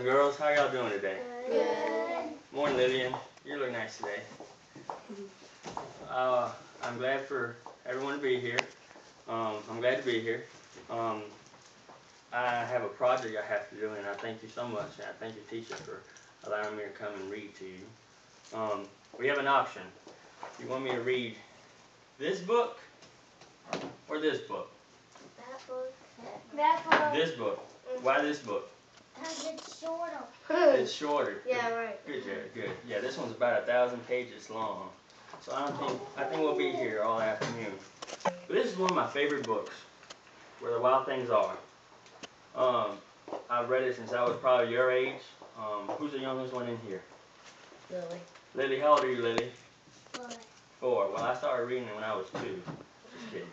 girls. How y'all doing today? Good. Morning, Lillian. You look nice today. I'm glad for everyone to be here. I'm glad to be here. I have a project I have to do, and I thank you so much. And I thank your teacher for allowing me to come and read to you. We have an option. You want me to read this book or this book? That book. That book. This book. Why this book? Because it's shorter. It's shorter. Yeah, right. Good, Jared. Good. Yeah, this one's about 1,000 pages long. So I think we'll be here all afternoon. But this is one of my favorite books, Where the Wild Things Are. I've read it since I was probably your age. Who's the youngest one in here? Lily. Lily, how old are you, Lily? 4. 4. Well, I started reading it when I was 2. Just kidding.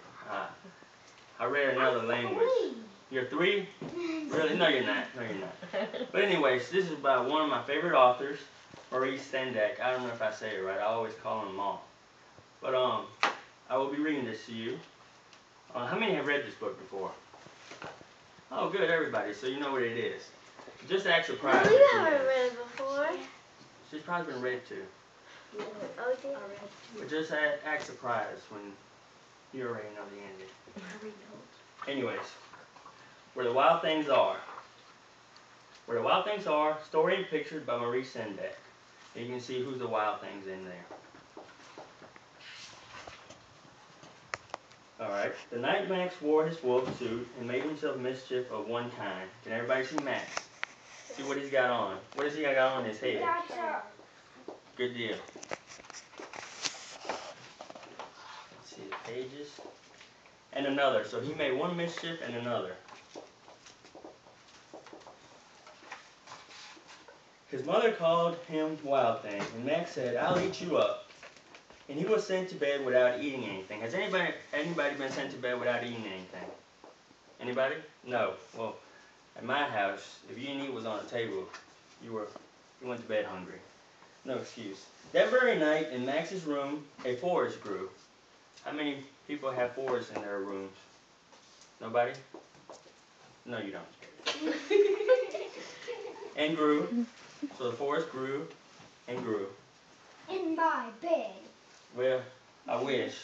I read another language. 3. You're 3? Really? No, you're not. No, you're not. But anyways, this is by one of my favorite authors, Maurice Sendak. I don't know if I say it right. I always call him Mom. But I will be reading this to you. How many have read this book before? Oh, good, everybody. So you know what it is. Just act surprised. No, you haven't read it before. She's probably been read too. Oh, yeah. But just act surprised when you already know the ending. Anyways, Where the Wild Things Are. Where the Wild Things Are, story and pictured by Maurice Sendak. You can see who's the wild things in there. Alright, the night Max wore his wolf suit and made himself mischief of one kind. Can everybody see Max? See what he's got on. What does he got on his head? Good deal. Let's see the pages. And another. So he made one mischief and another. His mother called him Wild Thing, and Max said, "I'll eat you up." And he was sent to bed without eating anything. Has anybody been sent to bed without eating anything? Anybody? No. Well, at my house, if you didn't eat what was on the table, you went to bed hungry. No excuse. That very night, in Max's room, a forest grew. How many people have forests in their rooms? Nobody? No, you don't. And grew. So the forest grew and grew. In my bed. Well, I wish.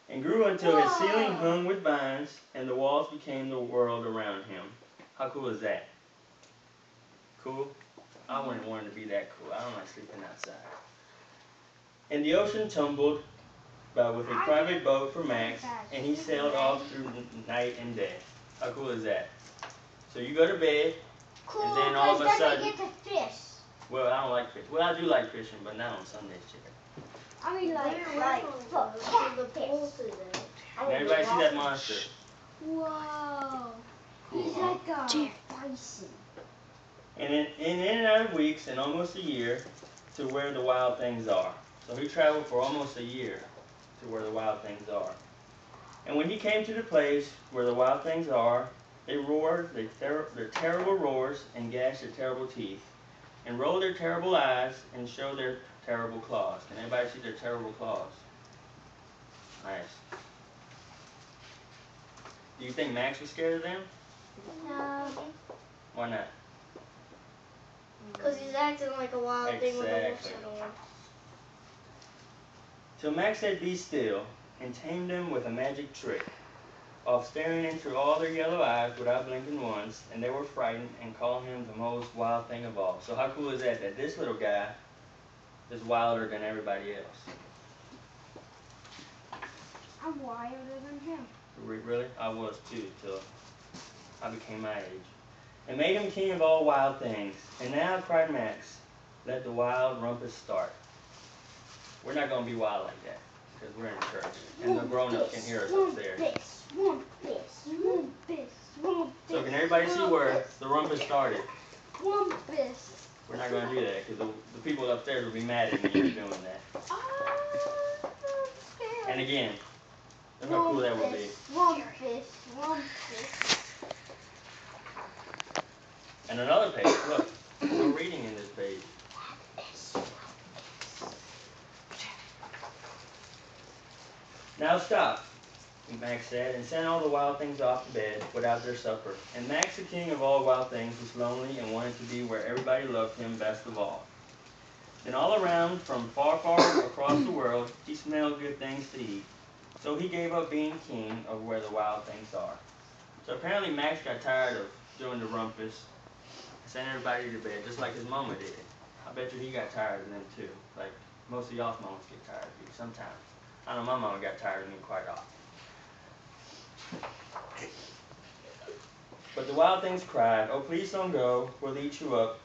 And grew until his ceiling hung with vines and the walls became the world around him. How cool is that? Cool? I wouldn't want it to be that cool. I don't like sleeping outside. And the ocean tumbled with a private boat for Max, and he sailed off through night and day. How cool is that? So you go to bed, Cool, and then all of a sudden... get to fish. Well, I don't like fish. Well, I do like fishing, but not on Sundays, chicken. I mean, like the fish. Can everybody see that monster? Whoa. Cool, He's huh? like a bison. And in and out of weeks and almost a year to where the wild things are. So he traveled for almost a year to where the wild things are. And when he came to the place where the wild things are, they roared their terrible roars and gashed their terrible teeth, and rolled their terrible eyes and showed their terrible claws. Can anybody see their terrible claws? Nice. Do you think Max was scared of them? No. Why not? Because he's acting like a wild thing with a wolf suit on. Till Max said, "Be still," and tamed them with a magic trick, of staring into all their yellow eyes without blinking once, and they were frightened and called him the most wild thing of all. So how cool is that, that this little guy is wilder than everybody else? I'm wilder than him. Really? I was too, till I became my age. And made him king of all wild things. And now, cried Max, let the wild rumpus start. We're not going to be wild like that, because we're in church, and the grown-ups can hear us upstairs. So can everybody see where the rumpus started? We're not going to do that, because the people upstairs will be mad at me for doing that. And again, look how cool that would be. And another page, look, no reading in this page. Now stop. Max said, and sent all the wild things off to bed without their supper. And Max, the king of all wild things, was lonely and wanted to be where everybody loved him best of all. Then all around, from far, far across the world, he smelled good things to eat. So he gave up being king of where the wild things are. So apparently Max got tired of doing the rumpus, sent everybody to bed, just like his mama did. I bet you he got tired of them too. Like most of y'all's mamas get tired of you sometimes. I know my mama got tired of me quite often. But the wild things cried, "Oh, please don't go. We'll eat you up.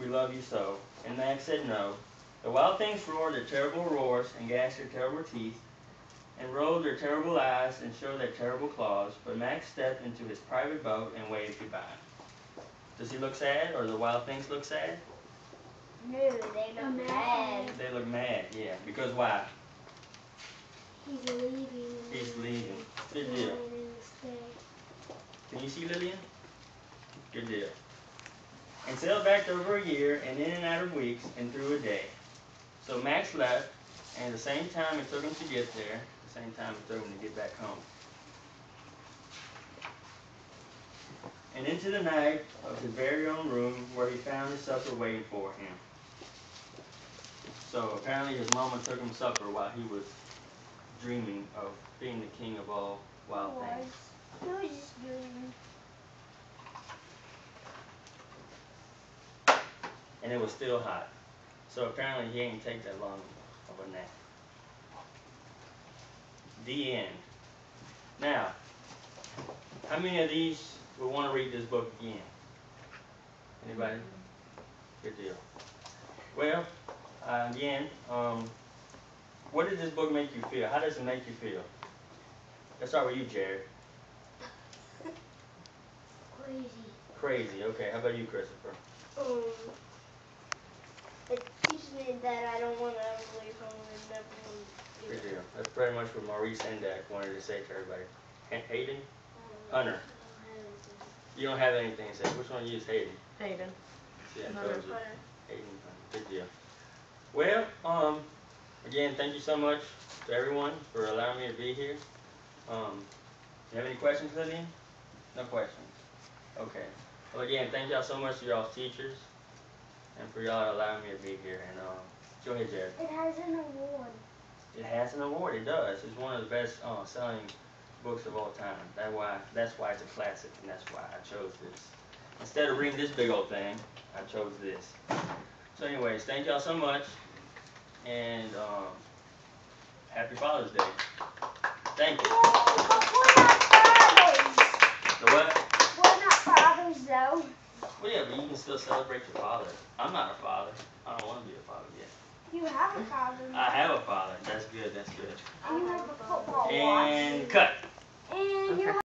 We love you so." And Max said no. The wild things roared their terrible roars and gashed their terrible teeth and rolled their terrible eyes and showed their terrible claws. But Max stepped into his private boat and waved goodbye. Does he look sad, or the wild things look sad? No, they look mad. They look mad, yeah. Because why? He's leaving. He's leaving. Good deal. Can you see Lillian? Good deal. And sailed back over a year, and in and out of weeks, and through a day. So Max left, and at the same time it took him to get there, the same time it took him to get back home. And into the night of his very own room, where he found his supper waiting for him. So apparently his mama took him supper while he was dreaming of being the king of all wild things. He was just dreaming. And it was still hot. So apparently he ain't take that long of a nap. The end. Now, how many of these would want to read this book again? Anybody? Good deal. Well, again, what did this book make you feel? How does it make you feel? Let's start with you, Jared. Crazy. Crazy. Okay. How about you, Christopher? It teaches me that I don't want to ever leave home and never want to do Good it. deal. That's pretty much what Maurice Endak wanted to say to everybody. Hayden? Hunter? You don't have anything to say. Which one you use, Hayden? Hayden. See, I Hunter. told you. Hayden, Hunter. Good deal. Well, again, thank you so much to everyone for allowing me to be here. You have any questions, Lillian? No questions. Okay. Well, again, thank y'all so much to y'all's teachers and for y'all allowing me to be here. And go ahead, Jared. It has an award. It has an award. It does. It's one of the best selling books of all time. That's why it's a classic, and that's why I chose this. Instead of reading this big old thing, I chose this. So, anyways, thank y'all so much, and happy Father's Day. Thank you. But we're not fathers. The what? We're not fathers, though. Well, yeah, but you can still celebrate your father. I'm not a father. I don't want to be a father yet. You have a father. I have a father. That's good. That's good. You have a football watch. And cut.